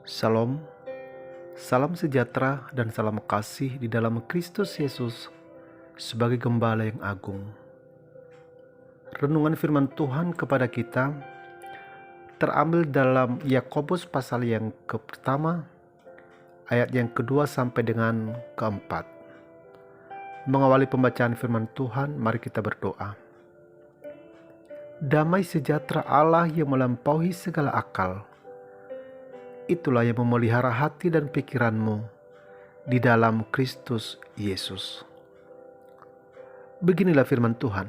Salam, salam sejahtera dan salam kasih di dalam Kristus Yesus sebagai Gembala yang agung. Renungan firman Tuhan kepada kita terambil dalam Yakobus pasal yang pertama, ayat yang kedua sampai dengan keempat. Mengawali pembacaan firman Tuhan, mari kita berdoa. Damai sejahtera Allah yang melampaui segala akal, itulah yang memelihara hati dan pikiranmu di dalam Kristus Yesus. Beginilah firman Tuhan.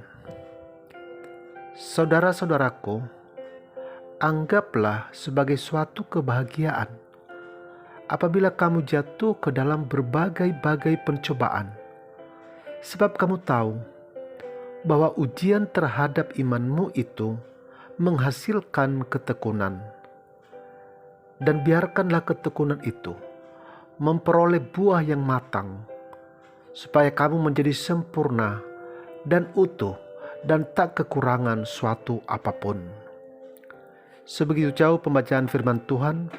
Saudara-saudaraku, anggaplah sebagai suatu kebahagiaan apabila kamu jatuh ke dalam berbagai-bagai pencobaan, sebab kamu tahu bahwa ujian terhadap imanmu itu menghasilkan ketekunan. Dan biarkanlah ketekunan itu memperoleh buah yang matang, supaya kamu menjadi sempurna dan utuh dan tak kekurangan suatu apapun. Sebegitu jauh pembacaan firman Tuhan.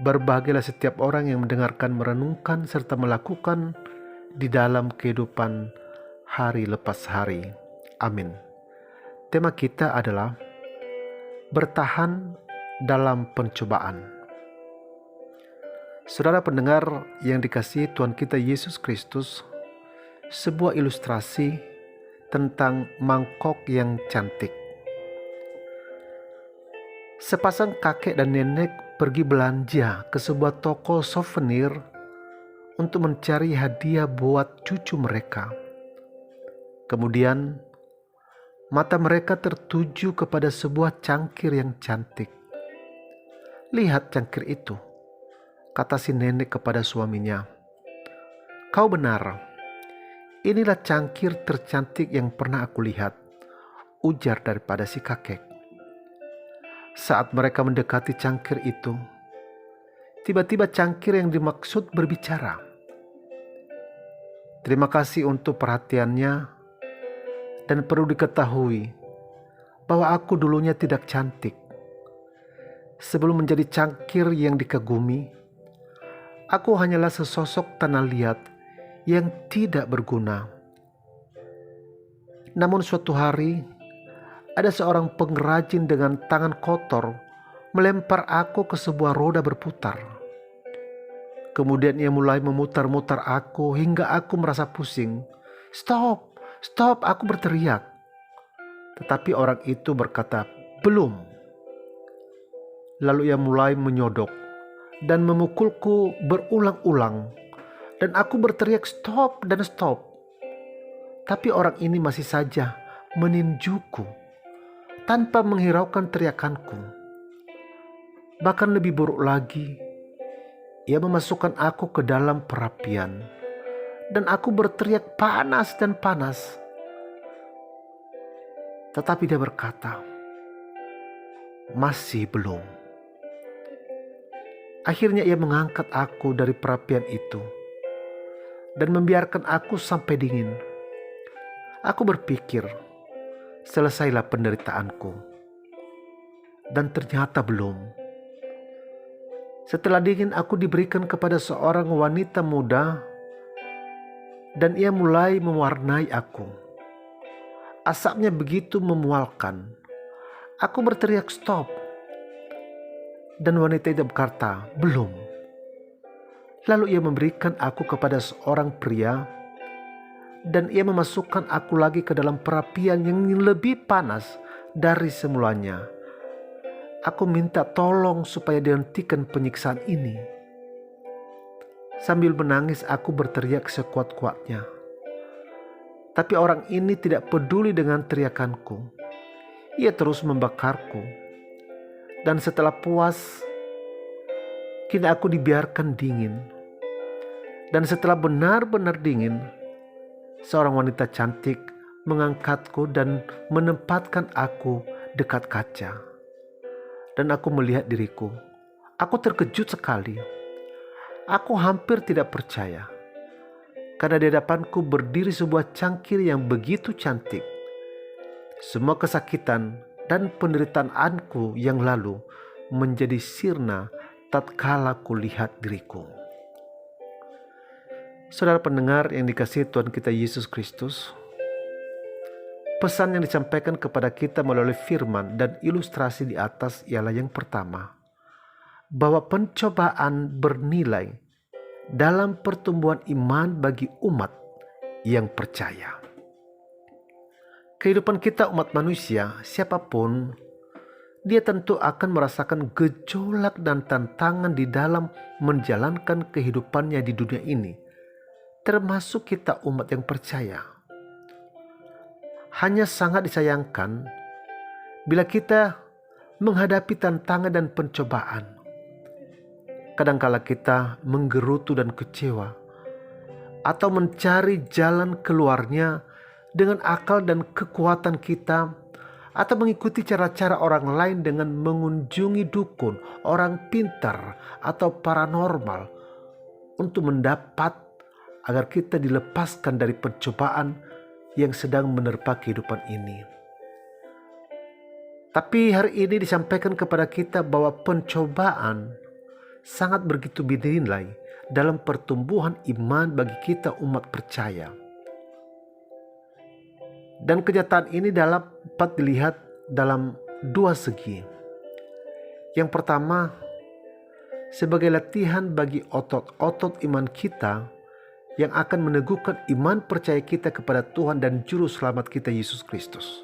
Berbahagialah setiap orang yang mendengarkan, merenungkan, serta melakukan di dalam kehidupan hari lepas hari. Amin. Tema kita adalah bertahan dalam pencobaan. Saudara pendengar yang dikasihi Tuhan kita Yesus Kristus, sebuah ilustrasi tentang mangkok yang cantik. Sepasang kakek dan nenek pergi belanja ke sebuah toko souvenir untuk mencari hadiah buat cucu mereka. Kemudian mata mereka tertuju kepada sebuah cangkir yang cantik. "Lihat cangkir itu," kata si nenek kepada suaminya. "Kau benar, inilah cangkir tercantik yang pernah aku lihat," ujar daripada si kakek. Saat mereka mendekati cangkir itu, tiba-tiba cangkir yang dimaksud berbicara. "Terima kasih untuk perhatiannya, dan perlu diketahui bahwa aku dulunya tidak cantik. Sebelum menjadi cangkir yang dikagumi, aku hanyalah sesosok tanah liat yang tidak berguna. Namun suatu hari, ada seorang pengrajin dengan tangan kotor melempar aku ke sebuah roda berputar. Kemudian ia mulai memutar-mutar aku hingga aku merasa pusing. Stop, stop, aku berteriak. Tetapi orang itu berkata, belum. Lalu ia mulai menyodok dan memukulku berulang-ulang. Dan aku berteriak stop dan stop. Tapi orang ini masih saja meninjuku tanpa menghiraukan teriakanku. Bahkan lebih buruk lagi, ia memasukkan aku ke dalam perapian. Dan aku berteriak panas dan panas. Tetapi dia berkata, masih belum. Akhirnya ia mengangkat aku dari perapian itu dan membiarkan aku sampai dingin. Aku berpikir, selesailah penderitaanku. Dan ternyata belum. Setelah dingin, aku diberikan kepada seorang wanita muda dan ia mulai mewarnai aku. Asapnya begitu memualkan. Aku berteriak stop. Dan wanita itu berkata, belum. Lalu ia memberikan aku kepada seorang pria dan ia memasukkan aku lagi ke dalam perapian yang lebih panas dari semulanya. Aku minta tolong supaya dihentikan penyiksaan ini. Sambil menangis aku berteriak sekuat-kuatnya. Tapi orang ini tidak peduli dengan teriakanku. Ia terus membakarku. Dan setelah puas, kini aku dibiarkan dingin. Dan setelah benar-benar dingin, seorang wanita cantik mengangkatku dan menempatkan aku dekat kaca. Dan aku melihat diriku. Aku terkejut sekali. Aku hampir tidak percaya. Karena di hadapanku berdiri sebuah cangkir yang begitu cantik. Semua kesakitan dan penderitaanku yang lalu menjadi sirna tatkala kulihat diriku. Saudara pendengar yang dikasihi Tuhan kita Yesus Kristus, pesan yang disampaikan kepada kita melalui firman dan ilustrasi di atas ialah yang pertama, bahwa pencobaan bernilai dalam pertumbuhan iman bagi umat yang percaya. Kehidupan kita umat manusia, siapapun, dia tentu akan merasakan gejolak dan tantangan di dalam menjalankan kehidupannya di dunia ini, termasuk kita umat yang percaya. Hanya sangat disayangkan bila kita menghadapi tantangan dan pencobaan. Kadangkala kita menggerutu dan kecewa, atau mencari jalan keluarnya dengan akal dan kekuatan kita, atau mengikuti cara-cara orang lain dengan mengunjungi dukun, orang pintar, atau paranormal untuk mendapat agar kita dilepaskan dari pencobaan yang sedang menerpa kehidupan ini. Tapi hari ini disampaikan kepada kita bahwa pencobaan sangat begitu bernilai dalam pertumbuhan iman bagi kita umat percaya. Dan kenyataan ini dapat dilihat dalam dua segi. Yang pertama, sebagai latihan bagi otot-otot iman kita yang akan meneguhkan iman percaya kita kepada Tuhan dan Juru Selamat kita Yesus Kristus.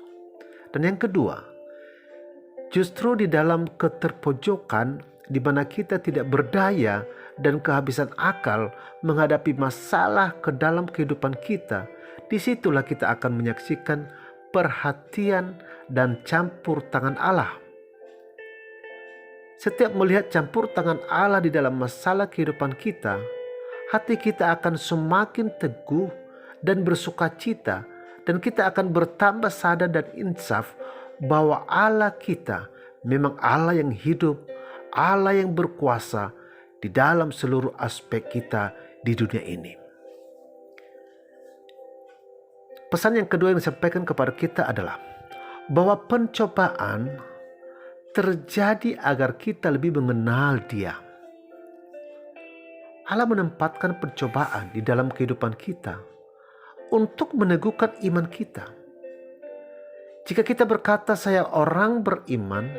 Dan yang kedua, justru di dalam keterpojokan di mana kita tidak berdaya dan kehabisan akal menghadapi masalah ke dalam kehidupan kita, disitulah kita akan menyaksikan perhatian dan campur tangan Allah. Setiap melihat campur tangan Allah di dalam masalah kehidupan kita, hati kita akan semakin teguh dan bersuka cita, dan kita akan bertambah sadar dan insaf bahwa Allah kita memang Allah yang hidup, Allah yang berkuasa di dalam seluruh aspek kita di dunia ini. Pesan yang kedua yang disampaikan kepada kita adalah bahwa pencobaan terjadi agar kita lebih mengenal Dia. Allah menempatkan pencobaan di dalam kehidupan kita untuk meneguhkan iman kita. Jika kita berkata saya orang beriman,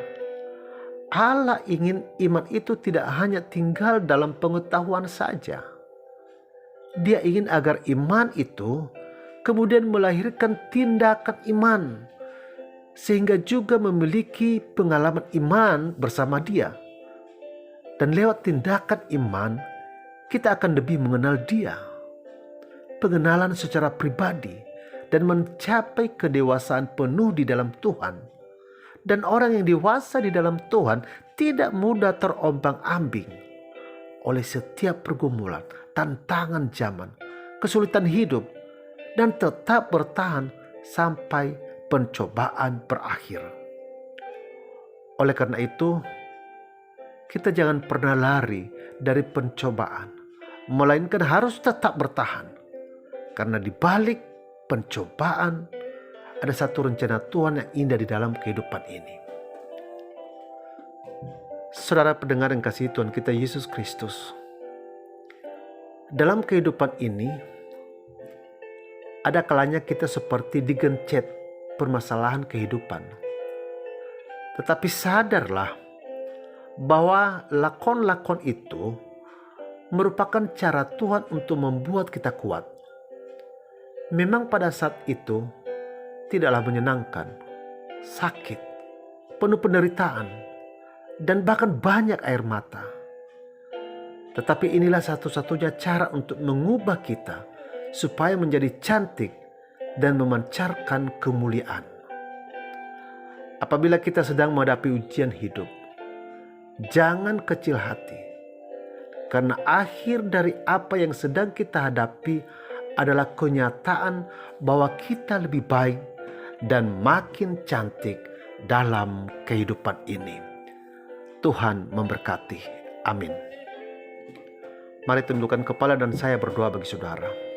Allah ingin iman itu tidak hanya tinggal dalam pengetahuan saja. Dia ingin agar iman itu kemudian melahirkan tindakan iman, sehingga juga memiliki pengalaman iman bersama Dia. Dan lewat tindakan iman, kita akan lebih mengenal Dia. Pengenalan secara pribadi dan mencapai kedewasaan penuh di dalam Tuhan. Dan orang yang dewasa di dalam Tuhan tidak mudah terombang-ambing oleh setiap pergumulan, tantangan zaman, kesulitan hidup, dan tetap bertahan sampai pencobaan berakhir. Oleh karena itu, kita jangan pernah lari dari pencobaan, melainkan harus tetap bertahan. Karena di balik pencobaan ada satu rencana Tuhan yang indah di dalam kehidupan ini. Saudara pendengar yang kasih Tuhan kita Yesus Kristus, dalam kehidupan ini ada kalanya kita seperti digencet permasalahan kehidupan. Tetapi sadarlah bahwa lakon-lakon itu merupakan cara Tuhan untuk membuat kita kuat. Memang pada saat itu tidaklah menyenangkan, sakit, penuh penderitaan, dan bahkan banyak air mata. Tetapi inilah satu-satunya cara untuk mengubah kita supaya menjadi cantik dan memancarkan kemuliaan. Apabila kita sedang menghadapi ujian hidup, jangan kecil hati. Karena akhir dari apa yang sedang kita hadapi adalah kenyataan bahwa kita lebih baik dan makin cantik dalam kehidupan ini. Tuhan memberkati. Amin. Mari tundukkan kepala dan saya berdoa bagi saudara.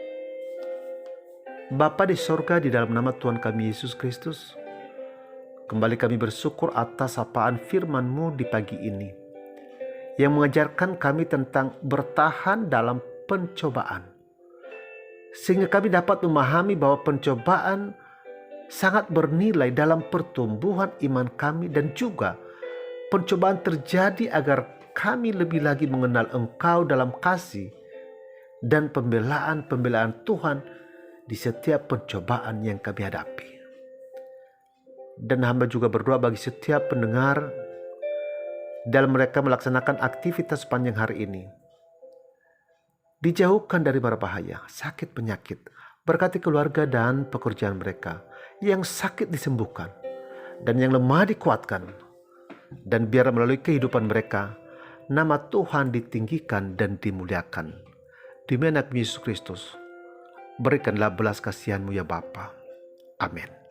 Bapa di sorga, di dalam nama Tuhan kami Yesus Kristus, kembali kami bersyukur atas sapaan firman-Mu di pagi ini, yang mengajarkan kami tentang bertahan dalam pencobaan, sehingga kami dapat memahami bahwa pencobaan sangat bernilai dalam pertumbuhan iman kami, dan juga pencobaan terjadi agar kami lebih lagi mengenal Engkau dalam kasih dan pembelaan Tuhan di setiap pencobaan yang kami hadapi. Dan hamba juga berdoa bagi setiap pendengar dalam mereka melaksanakan aktivitas sepanjang hari ini. Dijauhkan dari mara bahaya, sakit penyakit, berkati keluarga dan pekerjaan mereka. Yang sakit disembuhkan dan yang lemah dikuatkan. Dan biar melalui kehidupan mereka, nama Tuhan ditinggikan dan dimuliakan. Demi anak Yesus Kristus, berikanlah belas kasihan-Mu ya Bapa. Amin.